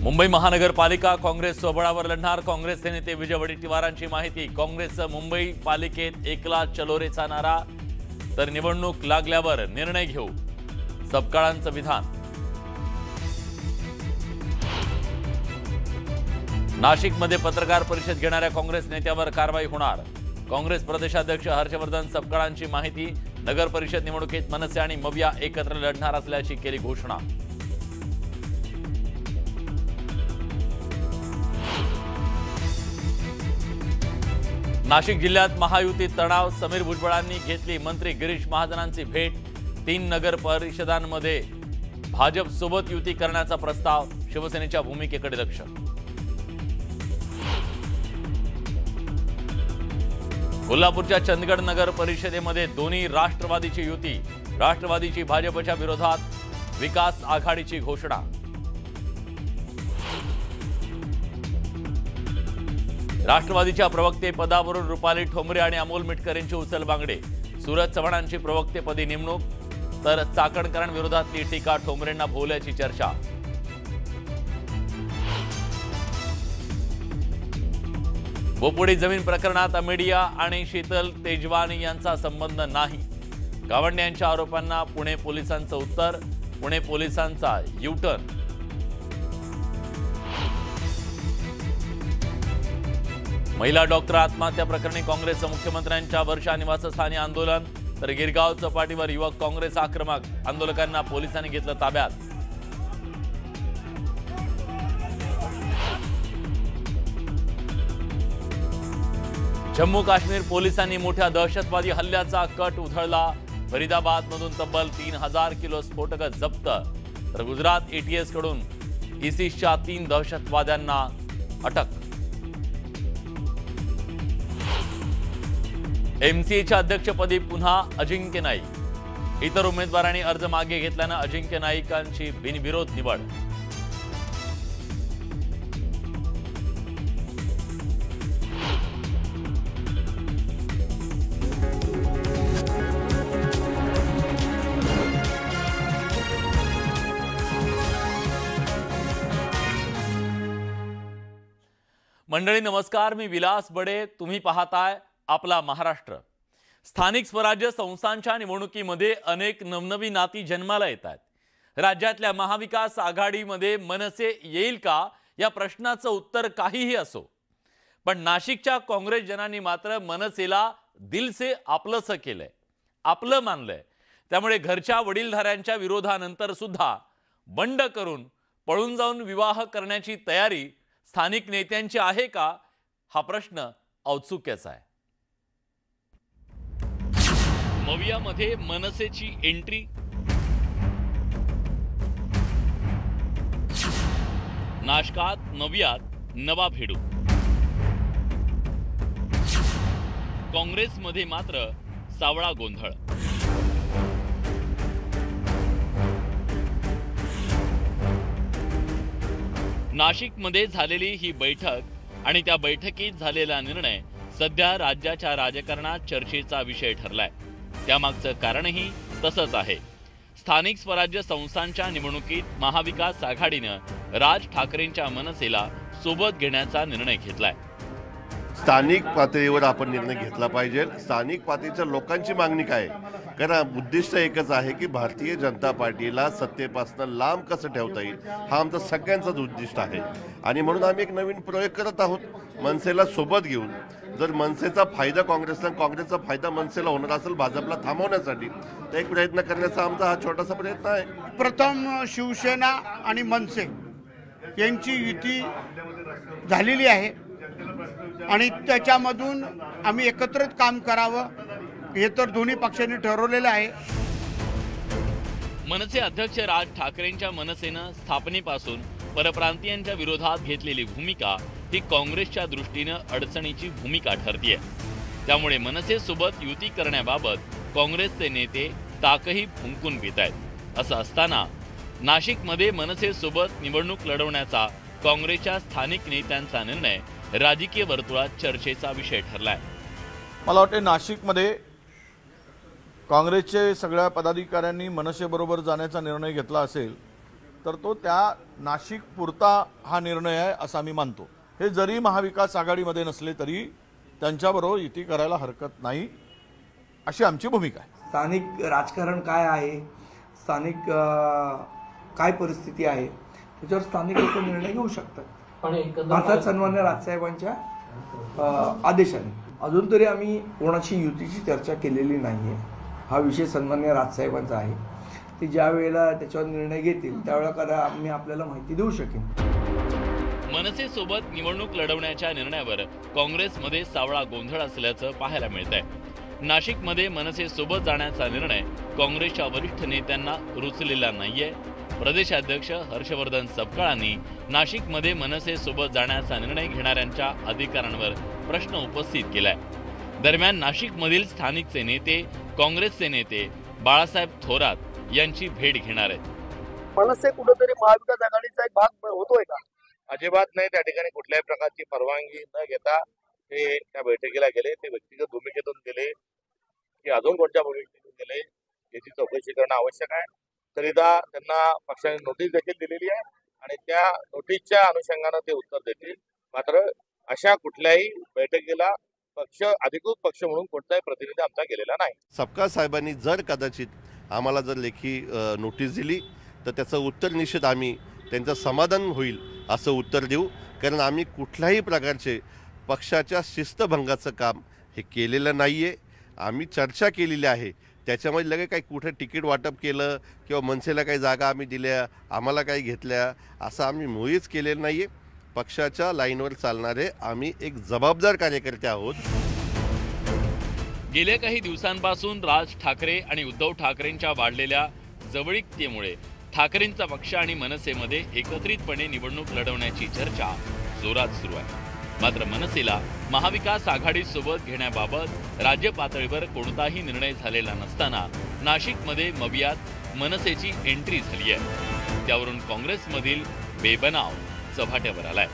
मुंबई महानगरपालिका काँग्रेस स्वबळावर लढणार। काँग्रेसचे नेते विजय वडेट्टीवारांची माहिती। काँग्रेसचा मुंबई पालिकेत एकला चलोरेचा नारा, तर निवडणूक लागल्यावर निर्णय घेऊ, सबकाळांचं विधान। नाशिकमध्ये पत्रकार परिषद घेणाऱ्या काँग्रेस नेत्यावर कारवाई होणार। काँग्रेस प्रदेशाध्यक्ष हर्षवर्धन सबकाळांची माहिती। नगर परिषद निवडणुकीत मनसे आणि मविया एकत्र लढणार असल्याची केली घोषणा। नाशिक जिल्ह्यात महायुतीत तणाव। समीर भुजबळांनी घेतली मंत्री गिरीश महाजनांची भेट। 3 नगर परिषदांमध्ये भाजप सोबत युती करण्याचा प्रस्ताव। शिवसेनेच्या भूमिकेकडे लक्ष। कोल्हापूरच्या चंदगड नगर परिषदेमध्ये दोन्ही राष्ट्रवादीची युती। राष्ट्रवादीची भाजपच्या विरोधात विकास आघाडीची घोषणा। राष्ट्रवादीच्या प्रवक्ते पदावरून रुपाली ठोंबरे आणि अमोल मिटकर यांची उचलबांगडी। सूरज चव्हाणांची प्रवक्तेपदी नेमणूक, तर चाकणकरांविरोधातली टीका ठोंबरेंना भोवल्याची चर्चा। बोपुडी जमीन प्रकरणात अमेडिया आणि शीतल तेजवानी यांचा संबंध नाही। गावंडे यांच्या आरोपांना पुणे पोलिसांचं उत्तर। पुणे पोलिसांचा युटर्न। महिला डॉक्टर आत्महत्या प्रकरणी काँग्रेसचं मुख्यमंत्र्यांच्या वर्षा निवासस्थानी आंदोलन, तर गिरगाव चौपाटीवर युवक काँग्रेस आक्रमक। आंदोलकांना पोलिसांनी घेतलं ताब्यात। जम्मू काश्मीर पोलिसांनी मोठ्या दहशतवादी हल्ल्याचा कट उधळला। फरीदाबादमधून तब्बल 3000 किलो स्फोटकं जप्त, तर गुजरात एटीएस कडून इसिसच्या 3 दहशतवाद्यांना अटक। एमसीएच्या अध्यक्षपदी पुन्हा अजिंक्य नाईक। इतर उमेदवारांनी अर्ज मागे घेतल्यानं अजिंक्य नाईकांची बिनविरोध निवड। मंडळी नमस्कार, मी विलास बडे। तुम्ही पाहताय आपला महाराष्ट्र। स्थानिक स्वराज्य संस्थांच्या निवडणुकीमध्ये अनेक नवनवी नाती जन्माला येतात। राज्यातल्या महाविकास आघाडीमध्ये मनसे येईल का या प्रश्नाचं उत्तर काहीही असो, पण नाशिकच्या काँग्रेस जनांनी मात्र मनसेला दिलसे आपलंसं केलंय, आपलं मानलंय। त्यामुळे घरच्या वडीलधाऱ्यांच्या विरोधानंतर सुद्धा बंड करून पळून जाऊन विवाह करण्याची तयारी स्थानिक नेत्यांची आहे का, हा प्रश्न औत्सुक्याचा आहे। मवियामध्ये मनसेची एंट्री। नाशकात मवियात नवा भेडू। काँग्रेसमध्ये मात्र सावळा गोंधळ। नाशिकमध्ये झालेली ही बैठक आणि त्या बैठकीत झालेला निर्णय सध्या राज्याच्या राजकारणात चर्चेचा विषय ठरलाय। त्यामागचं कारणही तसंच आहे। स्थानिक स्वराज्य संस्थांच्या निवडणुकीत महाविकास आघाडीनं राज ठाकरेंच्या मनसेला सोबत घेण्याचा निर्णय घेतलाय। स्थानिक पातळीवर आपण निर्णय घेतला पाहिजे। स्थानिक पातळीच्या लोकांची मागणी काय आहे? कारण उद्दिष्ट एकच आहे की भारतीय जनता पार्टीला सत्तेपासून लांब कसं ठेवता येईल, हा आमचा सगळ्यांचाच उद्दिष्ट आहे। आणि म्हणून आम्ही एक नवीन प्रयोग करत आहोत मनसेला सोबत घेऊन। जर मनसेचा फायदा काँग्रेसला, काँग्रेसचा फायदा मनसेला होणार असेल भाजपला थांबवण्यासाठी, तर एक प्रयत्न करण्याचा आमचा हा छोटासा प्रयत्न आहे। प्रथम शिवसेना आणि मनसे यांची युती झालेली आहे आणि त्याच्यामधून आम्ही एकत्रित काम करावं हे तर दोन्ही पक्षांनी ठरवलेलं आहे। मनसे अध्यक्ष राज ठाकरेंच्या मनसेनं स्थापनेपासून परप्रांतीयांच्या विरोधात घेतलेली भूमिका ही काँग्रेसच्या दृष्टीनं अडचणीची भूमिका ठरतीये। त्यामुळे मनसेसोबत युती करण्याबाबत काँग्रेसचे नेते ताकही फुंकून पितायत। असं असताना नाशिकमध्ये मनसेसोबत निवडणूक लढवण्याचा काँग्रेसच्या स्थानिक नेत्यांचा निर्णय राजकीय वर्तुळात चर्चेचा विषय ठरलाय। मला वाटते नाशिकमध्ये काँग्रेसचे सगळ्या पदाधिकाऱ्यांनी मनसेबरोबर जाण्याचा निर्णय घेतला असेल तर तो त्या नाशिक पुरता हा निर्णय आहे असं आम्ही मानतो. हे जरी महाविकास आघाडीमध्ये नसले तरी त्यांच्याबरोबर युती करायला हरकत नाही अशी आमची भूमिका आहे. स्थानिक राजकारण काय आहे, स्थानिक काय परिस्थिती आहे त्याच्यावर स्थानिक लोक निर्णय घेऊ शकतात. भारतात सन्मान्य राजसाहेबांच्या आदेशाने अजून तरी आम्ही कोणाची युतीची चर्चा केलेली नाही आहे. हा विषय सन्मान्य राजसाहेबांचा आहे. ते ज्या वेळेला त्याच्यावर निर्णय घेतील त्यावेळेला आम्ही आपल्याला माहिती देऊ शकेन. मनसे सोबत निवडणूक लढवण्याच्या निर्णयावर काँग्रेसमध्ये सावळा गोंधळ असल्याचं पाहायला मिळतंय. नाशिकमध्ये मनसे सोबत जाण्याचा निर्णय काँग्रेसच्या वरिष्ठ नेत्यांना रुचलेला नाहीये. प्रदेशाध्यक्ष हर्षवर्धन सपकाळांनी नाशिकमध्ये मनसे सोबत जाण्याचा निर्णय घेणाऱ्यांच्या अधिकारांवर प्रश्न उपस्थित केलाय. दरम्यान नाशिकमधील स्थानिकचे नेते काँग्रेसचे नेते बाळासाहेब थोरात यांची भेट घेणार आहेत. मनसे कुठेतरी महाविकास आघाडीचा एक भाग होतोय का? अजिबात नाही. त्या ठिकाणी कुठल्याही प्रकारची परवानगी न घेता ते त्या बैठकीला गेले. ते व्यक्तिगत भूमिकेतून गेले की अजून कोणत्या भूमिकेतून गेले याची चौकशी करणं आवश्यक आहे. तरीदा त्यांना पक्षाने नोटीस देखील दिलेली आहे आणि त्या नोटीसच्या अनुषंगानं ते उत्तर देतील. मात्र अशा कुठल्याही बैठकीला पक्ष अधिकृत पक्ष म्हणून कोणताही प्रतिनिधी आमचा गेलेला नाही. सपकाळ साहेबांनी जर कदाचित आम्हाला जर लेखी नोटीस दिली तर त्याचं उत्तर निश्चित आम्ही त्यांचं समाधान होईल असं उत्तर देऊ. कारण आम्ही कुठल्याही प्रकारचे पक्षाच्या शिस्तभंगाचं काम हे केलेलं नाही आहे. आम्ही चर्चा केलेली आहे. त्याच्यामध्ये लगेच काही कुठे तिकीट वाटप केलं किंवा मनसेला काही जागा आम्ही दिल्या, आम्हाला काही घेतल्या असं आम्ही मुळीच केलेलं नाही आहे. पक्षाच्या लाईनवर चालणारे आम्ही एक जबाबदार कार्यकर्ते आहोत. गेल्या काही दिवसांपासून राज ठाकरे आणि उद्धव ठाकरेंच्या वाढलेल्या जवळीकतेमुळे ठाकरेंचा पक्ष आणि मनसेमध्ये एकत्रितपणे निवडणूक लढवण्याची चर्चा जोरात सुरू आहे. मात्र मनसेला महाविकास आघाडीसोबत घेण्याबाबत राज्य पातळीवर कोणताही निर्णय झालेला नसताना नाशिकमध्ये मवियात मनसेची एंट्री झाली आहे. त्यावरून काँग्रेसमधील बेबनाव चव्हाट्यावर आलाय.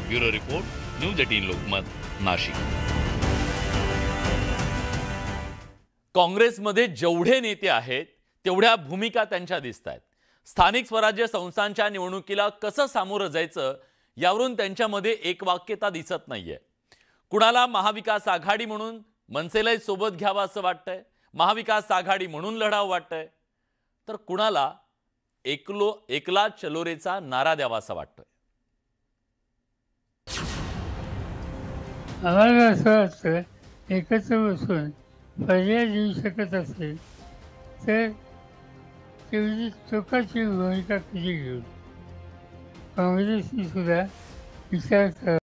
Bureau report, news 18 Lokmat, Nashik. काँग्रेसमध्ये जेवढे नेते आहेत तेवढ्या भूमिका त्यांच्या दिसत आहेत. स्थानिक स्वराज्य संस्थांच्या निवडणुकीला कसं सामोरं जायचं यावरून त्यांच्यामध्ये एकवाक्यता दिसत नाहीये. कुणाला महाविकास आघाडी म्हणून मनसेलाही सोबत घ्यावं असं वाटतंय, महाविकास आघाडी म्हणून लढावं वाटतंय, तर कुणाला एकला चलोरेचा नारा द्यावा असं वाटतोय. आम्हाला असं वाटतं एकत्र बसून पर्याय देऊ शकत असेल तर तेवढी चोखाची भूमिका कशी घेऊ. काँग्रेसने सुद्धा विचार